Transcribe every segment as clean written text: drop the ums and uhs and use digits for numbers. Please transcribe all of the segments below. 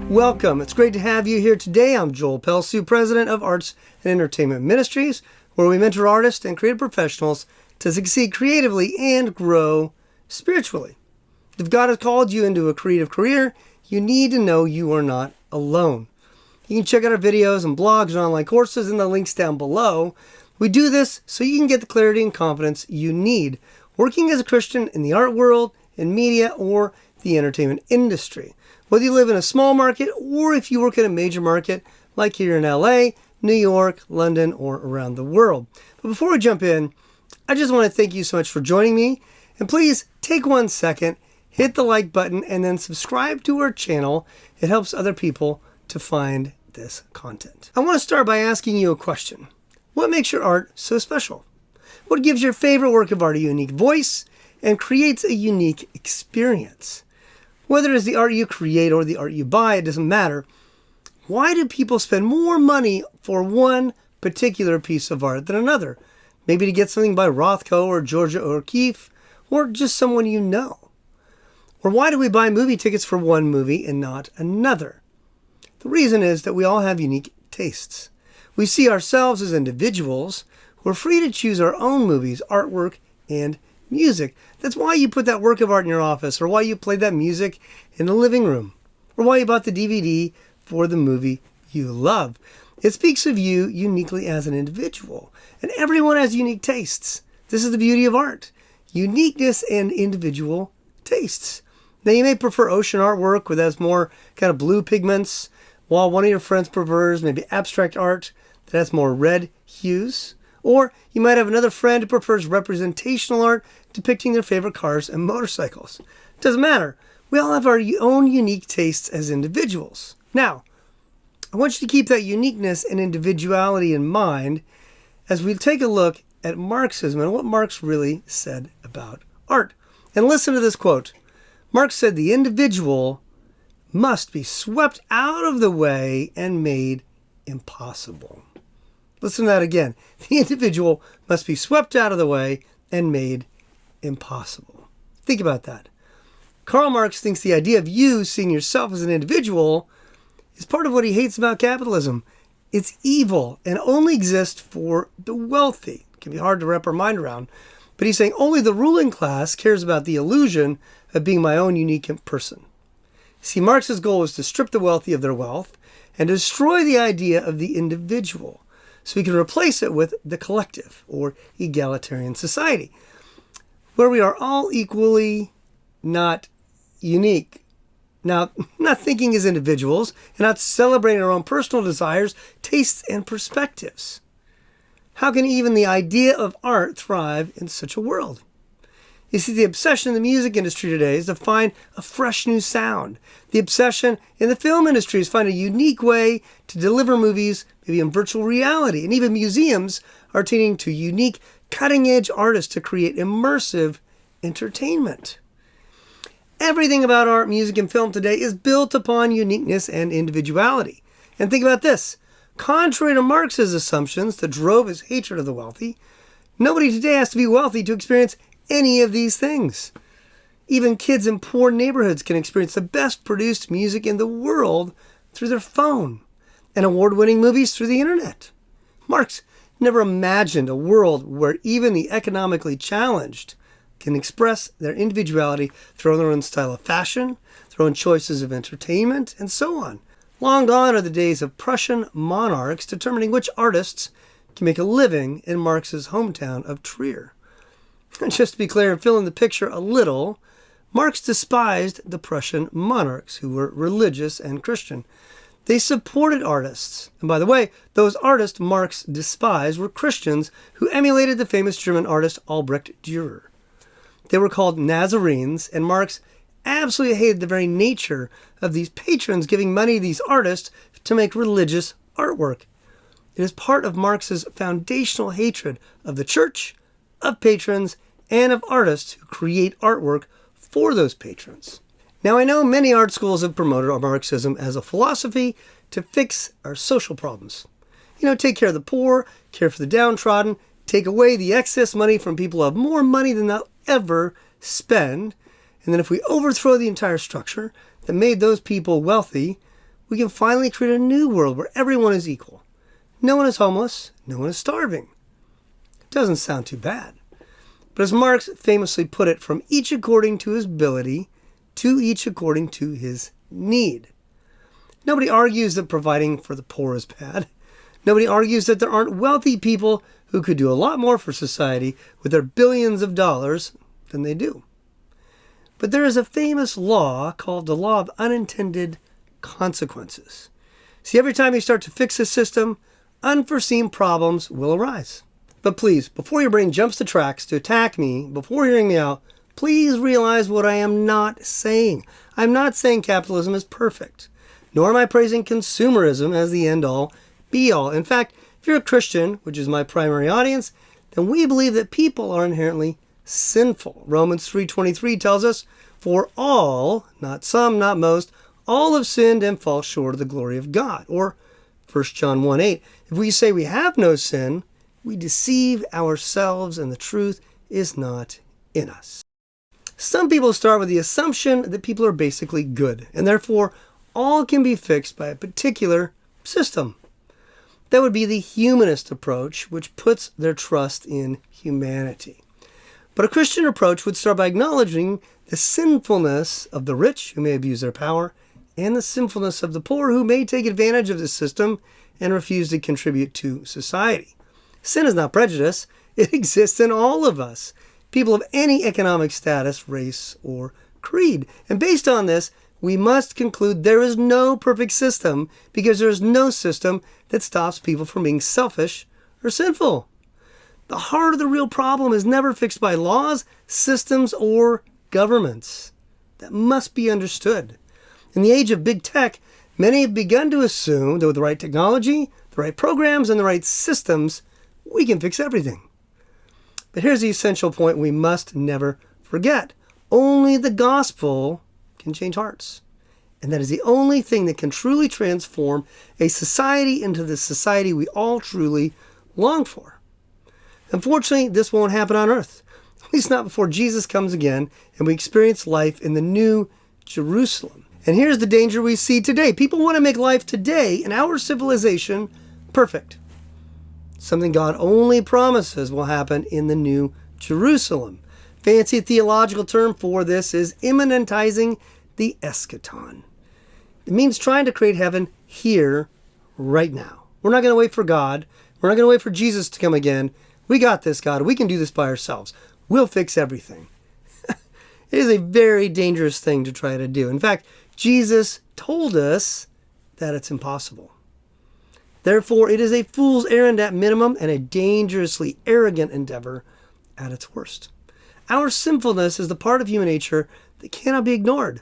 Welcome. It's great to have you here today. I'm Joel Pelsu, President of Arts and Entertainment Ministries, where we mentor artists and creative professionals to succeed creatively and grow spiritually. If God has called you into a creative career, you need to know you are not alone. You can check out our videos and blogs and online courses in the links down below. We do this so you can get the clarity and confidence you need working as a Christian in the art world, in media, or the entertainment industry. Whether you live in a small market or if you work in a major market like here in LA, New York, London, or around the world. But before we jump in, I just want to thank you so much for joining me. And please take 1 second, hit the like button, and then subscribe to our channel. It helps other people to find this content. I want to start by asking you a question. What makes your art so special? What gives your favorite work of art a unique voice and creates a unique experience? Whether it's the art you create or the art you buy, it doesn't matter. Why do people spend more money for one particular piece of art than another? Maybe to get something by Rothko or Georgia O'Keeffe, or just someone you know. Or why do we buy movie tickets for one movie and not another? The reason is that we all have unique tastes. We see ourselves as individuals who are free to choose our own movies, artwork, and music. That's why you put that work of art in your office, or why you played that music in the living room, or why you bought the DVD for the movie you love. It speaks of you uniquely as an individual, and everyone has unique tastes. This is the beauty of art, uniqueness and individual tastes. Now, you may prefer ocean artwork that has more kind of blue pigments, while one of your friends prefers maybe abstract art that has more red hues. Or you might have another friend who prefers representational art depicting their favorite cars and motorcycles. It doesn't matter. We all have our own unique tastes as individuals. Now, I want you to keep that uniqueness and individuality in mind as we take a look at Marxism and what Marx really said about art. And listen to this quote. Marx said, "The individual must be swept out of the way and made impossible." Listen to that again. The individual must be swept out of the way and made impossible. Think about that. Karl Marx thinks the idea of you seeing yourself as an individual is part of what he hates about capitalism. It's evil and only exists for the wealthy. It can be hard to wrap our mind around. But he's saying only the ruling class cares about the illusion of being my own unique person. See, Marx's goal was to strip the wealthy of their wealth and destroy the idea of the individual, so we can replace it with the collective or egalitarian society, where we are all equally, not unique. Now, not thinking as individuals and not celebrating our own personal desires, tastes, and perspectives. How can even the idea of art thrive in such a world? You see, the obsession in the music industry today is to find a fresh new sound. The obsession in the film industry is to find a unique way to deliver movies, maybe in virtual reality. And even museums are turning to unique, cutting-edge artists to create immersive entertainment. Everything about art, music, and film today is built upon uniqueness and individuality. And think about this. Contrary to Marx's assumptions that drove his hatred of the wealthy, nobody today has to be wealthy to experience any of these things. Even kids in poor neighborhoods can experience the best produced music in the world through their phone and award-winning movies through the internet. Marx never imagined a world where even the economically challenged can express their individuality through their own style of fashion, their own choices of entertainment, and so on. Long gone are the days of Prussian monarchs determining which artists can make a living in Marx's hometown of Trier. And just to be clear and fill in the picture a little, Marx despised the Prussian monarchs, who were religious and Christian. They supported artists. And by the way, those artists Marx despised were Christians who emulated the famous German artist Albrecht Dürer. They were called Nazarenes, and Marx absolutely hated the very nature of these patrons giving money to these artists to make religious artwork. It is part of Marx's foundational hatred of the church, of patrons, and of artists who create artwork for those patrons. Now, I know many art schools have promoted Marxism as a philosophy to fix our social problems. Take care of the poor, care for the downtrodden, take away the excess money from people who have more money than they'll ever spend, and then if we overthrow the entire structure that made those people wealthy, we can finally create a new world where everyone is equal. No one is homeless, no one is starving. It doesn't sound too bad. But as Marx famously put it, from each according to his ability, to each according to his need. Nobody argues that providing for the poor is bad. Nobody argues that there aren't wealthy people who could do a lot more for society with their billions of dollars than they do. But there is a famous law called the Law of Unintended Consequences. See, every time you start to fix a system, unforeseen problems will arise. But please, before your brain jumps the tracks to attack me, before hearing me out, please realize what I am not saying. I'm not saying capitalism is perfect, nor am I praising consumerism as the end-all, be-all. In fact, if you're a Christian, which is my primary audience, then we believe that people are inherently sinful. Romans 3:23 tells us, "For all, not some, not most, all have sinned and fall short of the glory of God." Or 1 John 1:8, "If we say we have no sin, we deceive ourselves and the truth is not in us." Some people start with the assumption that people are basically good, and therefore all can be fixed by a particular system. That would be the humanist approach, which puts their trust in humanity. But a Christian approach would start by acknowledging the sinfulness of the rich who may abuse their power and the sinfulness of the poor who may take advantage of the system and refuse to contribute to society. Sin is not prejudice. It exists in all of us, people of any economic status, race, or creed. And based on this, we must conclude there is no perfect system because there is no system that stops people from being selfish or sinful. The heart of the real problem is never fixed by laws, systems, or governments. That must be understood. In the age of big tech, many have begun to assume that with the right technology, the right programs, and the right systems, we can fix everything. But here's the essential point we must never forget. Only the gospel can change hearts. And that is the only thing that can truly transform a society into the society we all truly long for. Unfortunately, this won't happen on earth, at least not before Jesus comes again and we experience life in the new Jerusalem. And here's the danger we see today. People want to make life today in our civilization perfect. Something God only promises will happen in the new Jerusalem. Fancy theological term for this is immanentizing the eschaton. It means trying to create heaven here, right now. We're not going to wait for God. We're not going to wait for Jesus to come again. We got this, God. We can do this by ourselves. We'll fix everything. It is a very dangerous thing to try to do. In fact, Jesus told us that it's impossible. Therefore, it is a fool's errand at minimum and a dangerously arrogant endeavor at its worst. Our sinfulness is the part of human nature that cannot be ignored.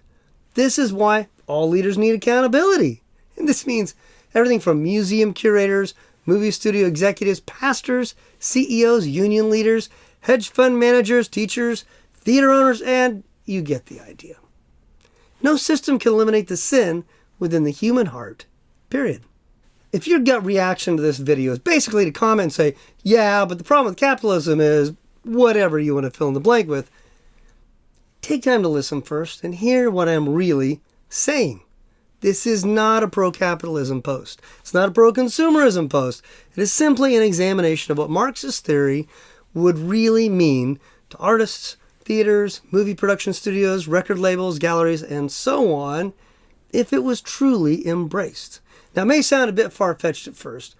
This is why all leaders need accountability. And this means everything from museum curators, movie studio executives, pastors, CEOs, union leaders, hedge fund managers, teachers, theater owners, and you get the idea. No system can eliminate the sin within the human heart, period. If your gut reaction to this video is basically to comment and say, yeah, but the problem with capitalism is whatever you want to fill in the blank with, take time to listen first and hear what I'm really saying. This is not a pro-capitalism post. It's not a pro-consumerism post. It is simply an examination of what Marxist theory would really mean to artists, theaters, movie production studios, record labels, galleries, and so on, if it was truly embraced. Now, it may sound a bit far-fetched at first,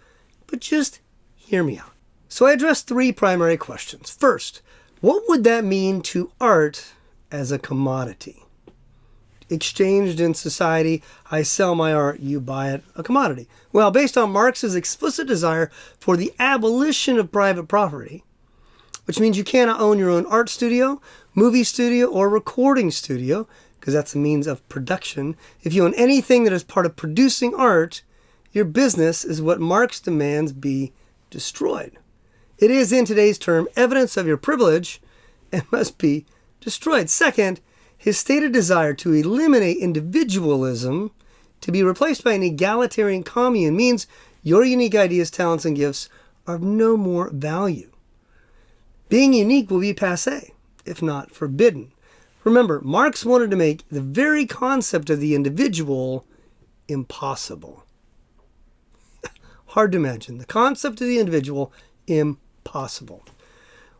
but just hear me out. So I addressed three primary questions. First, what would that mean to art as a commodity? Exchanged in society, I sell my art, you buy it, a commodity. Well, based on Marx's explicit desire for the abolition of private property, which means you cannot own your own art studio, movie studio, or recording studio, because that's the means of production. If you own anything that is part of producing art, your business is what Marx demands be destroyed. It is, in today's term, evidence of your privilege and must be destroyed. Second, his stated desire to eliminate individualism to be replaced by an egalitarian commune means your unique ideas, talents, and gifts are of no more value. Being unique will be passé, if not forbidden. Remember, Marx wanted to make the very concept of the individual impossible. Hard to imagine. The concept of the individual, impossible.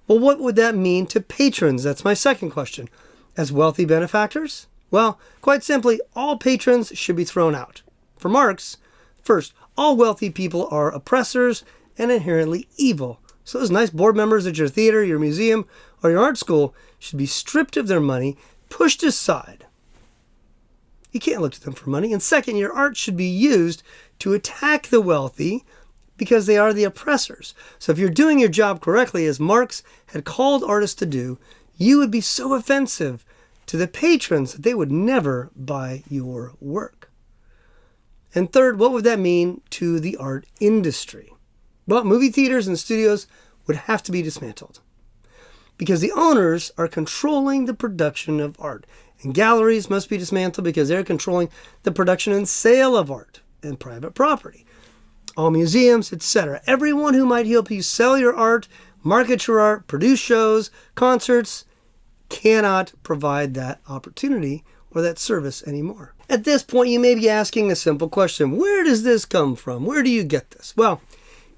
Well, what would that mean to patrons? That's my second question. As wealthy benefactors? Well, quite simply, all patrons should be thrown out. For Marx, first, all wealthy people are oppressors and inherently evil. So those nice board members at your theater, your museum, or your art school should be stripped of their money, pushed aside. You can't look to them for money. And second, your art should be used to attack the wealthy because they are the oppressors. So if you're doing your job correctly, as Marx had called artists to do, you would be so offensive to the patrons that they would never buy your work. And third, what would that mean to the art industry? Well, movie theaters and studios would have to be dismantled because the owners are controlling the production of art. And galleries must be dismantled because they're controlling the production and sale of art and private property. All museums, etc. Everyone who might help you sell your art, market your art, produce shows, concerts, cannot provide that opportunity or that service anymore. At this point, you may be asking a simple question. Where does this come from? Where do you get this? Well,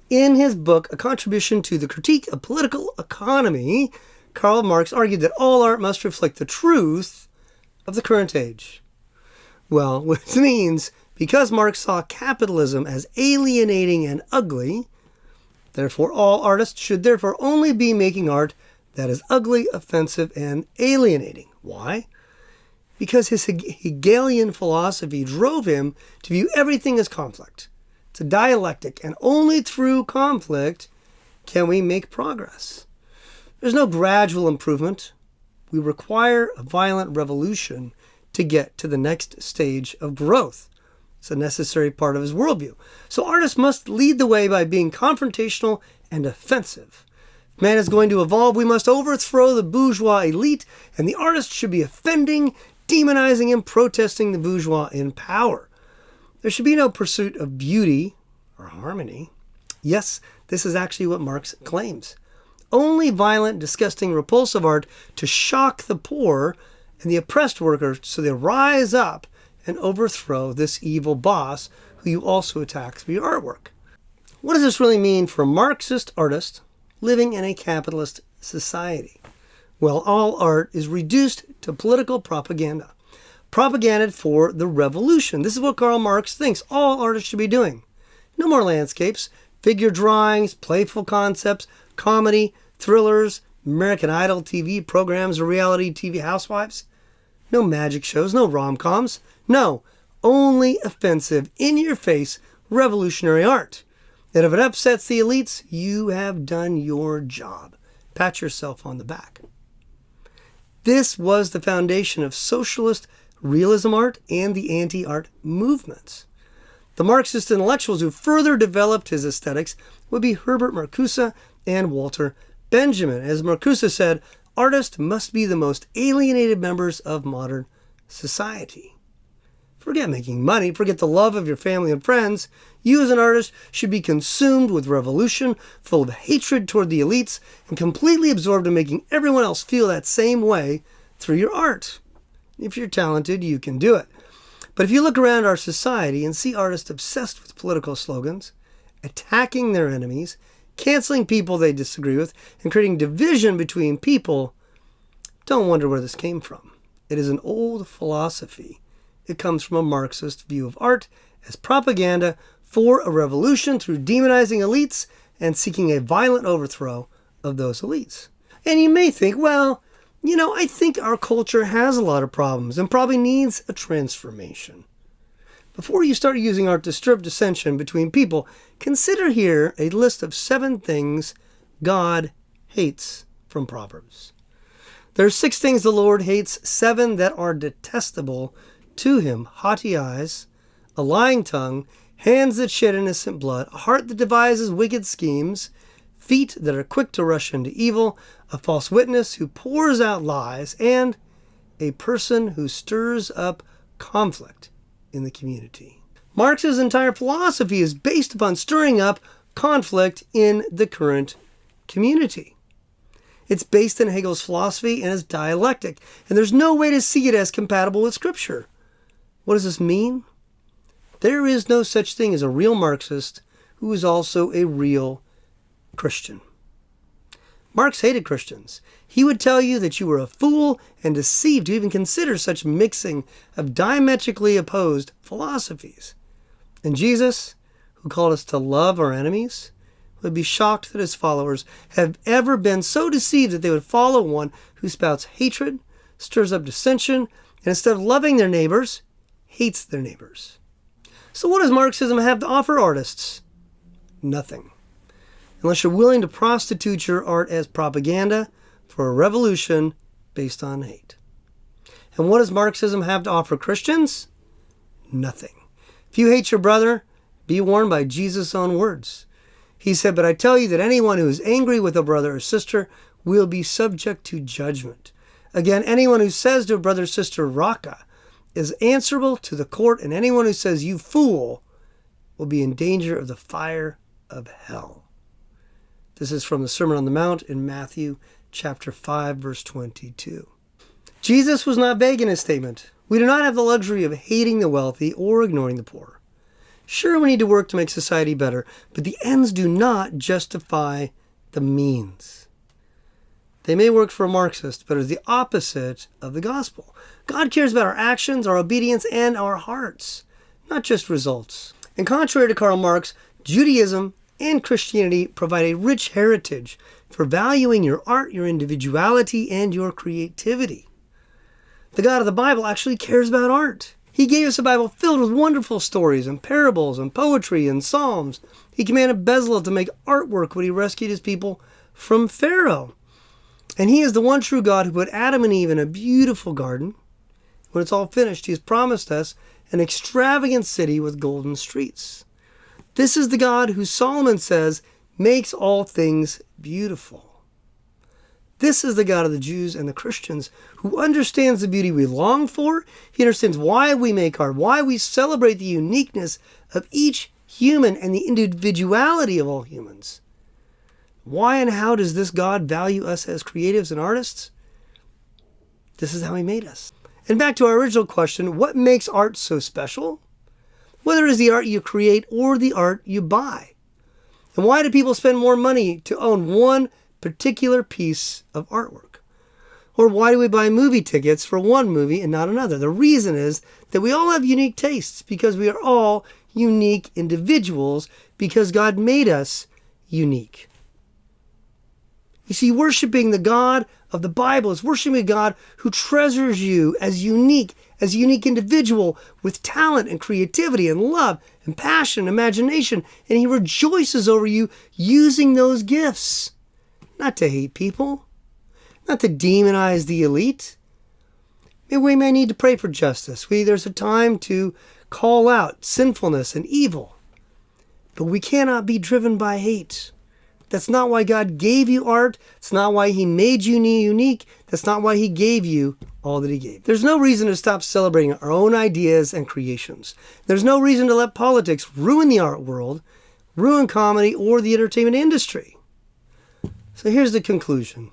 in his book, A Contribution to the Critique of Political Economy, Karl Marx argued that all art must reflect the truth of the current age. Well, which means because Marx saw capitalism as alienating and ugly, therefore all artists should therefore only be making art that is ugly, offensive, and alienating. Why? Because his Hegelian philosophy drove him to view everything as conflict. It's a dialectic, and only through conflict can we make progress. There's no gradual improvement. We require a violent revolution to get to the next stage of growth. It's a necessary part of his worldview. So artists must lead the way by being confrontational and offensive. If man is going to evolve, we must overthrow the bourgeois elite, and the artist should be offending, demonizing, and protesting the bourgeois in power. There should be no pursuit of beauty or harmony. Yes, this is actually what Marx claims. Only violent, disgusting, repulsive art to shock the poor and the oppressed workers so they rise up and overthrow this evil boss who you also attack through your artwork. What does this really mean for a Marxist artist living in a capitalist society? Well, all art is reduced to political propaganda. Propaganda for the revolution. This is what Karl Marx thinks all artists should be doing. No more landscapes, figure drawings, playful concepts, comedy, thrillers, American Idol TV programs, or reality TV housewives. No magic shows, no rom-coms. No, only offensive, in-your-face, revolutionary art. And if it upsets the elites, you have done your job. Pat yourself on the back. This was the foundation of socialist realism art and the anti-art movements. The Marxist intellectuals who further developed his aesthetics would be Herbert Marcuse and Walter Benjamin. As Marcuse said, artists must be the most alienated members of modern society. Forget making money, forget the love of your family and friends. You as an artist should be consumed with revolution, full of hatred toward the elites, and completely absorbed in making everyone else feel that same way through your art. If you're talented, you can do it. But if you look around our society and see artists obsessed with political slogans, attacking their enemies, canceling people they disagree with, and creating division between people, don't wonder where this came from. It is an old philosophy. It comes from a Marxist view of art as propaganda for a revolution through demonizing elites and seeking a violent overthrow of those elites. And you may think, well, I think our culture has a lot of problems and probably needs a transformation. Before you start using art to strip dissension between people, consider here a list of 7 things God hates from Proverbs. There are 6 things the Lord hates, 7 that are detestable to him: haughty eyes, a lying tongue, hands that shed innocent blood, a heart that devises wicked schemes, feet that are quick to rush into evil, a false witness who pours out lies, and a person who stirs up conflict in the community. Marx's entire philosophy is based upon stirring up conflict in the current community. It's based in Hegel's philosophy and is dialectic, and there's no way to see it as compatible with Scripture. What does this mean? There is no such thing as a real Marxist who is also a real Christian. Marx hated Christians. He would tell you that you were a fool and deceived to even consider such mixing of diametrically opposed philosophies. And Jesus, who called us to love our enemies, would be shocked that his followers have ever been so deceived that they would follow one who spouts hatred, stirs up dissension, and instead of loving their neighbors, hates their neighbors. So what does Marxism have to offer artists? Nothing. Unless you're willing to prostitute your art as propaganda for a revolution based on hate. And what does Marxism have to offer Christians? Nothing. If you hate your brother, be warned by Jesus' own words. He said, "But I tell you that anyone who is angry with a brother or sister will be subject to judgment. Again, anyone who says to a brother or sister, Raka, is answerable to the court, and anyone who says, you fool, will be in danger of the fire of hell." This is from the Sermon on the Mount in Matthew chapter 5, verse 22. Jesus was not vague in his statement. We do not have the luxury of hating the wealthy or ignoring the poor. Sure, we need to work to make society better, but the ends do not justify the means. They may work for a Marxist, but it is the opposite of the gospel. God cares about our actions, our obedience, and our hearts, not just results. And contrary to Karl Marx, Judaism and Christianity provide a rich heritage for valuing your art, your individuality, and your creativity. The God of the Bible actually cares about art. He gave us a Bible filled with wonderful stories and parables and poetry and psalms. He commanded Bezalel to make artwork when he rescued his people from Pharaoh. And he is the one true God who put Adam and Eve in a beautiful garden. When it's all finished, he has promised us an extravagant city with golden streets. This is the God who Solomon says makes all things beautiful. This is the God of the Jews and the Christians who understands the beauty we long for. He understands why we make art, why we celebrate the uniqueness of each human and the individuality of all humans. Why and how does this God value us as creatives and artists? This is how he made us. And back to our original question, what makes art so special? Whether it is the art you create or the art you buy. And why do people spend more money to own one particular piece of artwork? Or why do we buy movie tickets for one movie and not another? The reason is that we all have unique tastes because we are all unique individuals because God made us unique. You see, worshiping the God of the Bible is worshiping a God who treasures you as a unique individual with talent and creativity and love and passion and imagination, and he rejoices over you using those gifts. Not to hate people, not to demonize the elite. Maybe we may need to pray for justice. There's a time to call out sinfulness and evil, but we cannot be driven by hate. That's not why God gave you art. It's not why he made you unique. That's not why he gave you all that he gave. There's no reason to stop celebrating our own ideas and creations. There's no reason to let politics ruin the art world, ruin comedy, or the entertainment industry. So here's the conclusion.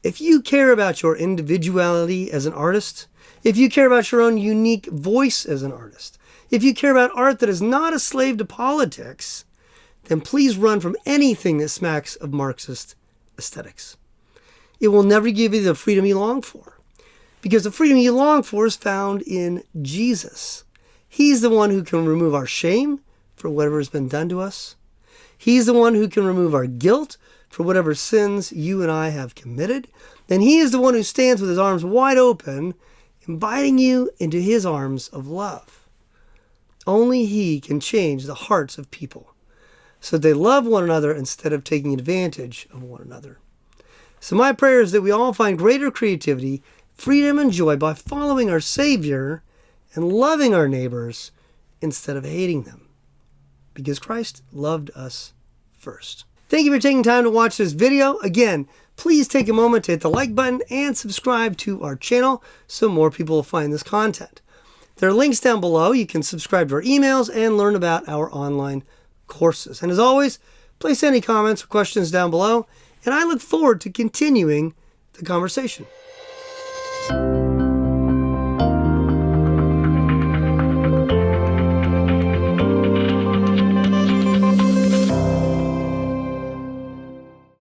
If you care about your individuality as an artist, if you care about your own unique voice as an artist, if you care about art that is not a slave to politics, then please run from anything that smacks of Marxist aesthetics. It will never give you the freedom you long for, because the freedom you long for is found in Jesus. He's the one who can remove our shame for whatever has been done to us. He's the one who can remove our guilt for whatever sins you and I have committed. And he is the one who stands with his arms wide open, inviting you into his arms of love. Only he can change the hearts of people so they love one another instead of taking advantage of one another. So my prayer is that we all find greater creativity, freedom, and joy by following our Savior and loving our neighbors instead of hating them, because Christ loved us first. Thank you for taking time to watch this video. Again, please take a moment to hit the like button and subscribe to our channel so more people will find this content. There are links down below. You can subscribe to our emails and learn about our online courses. And as always, place any comments or questions down below, and I look forward to continuing the conversation.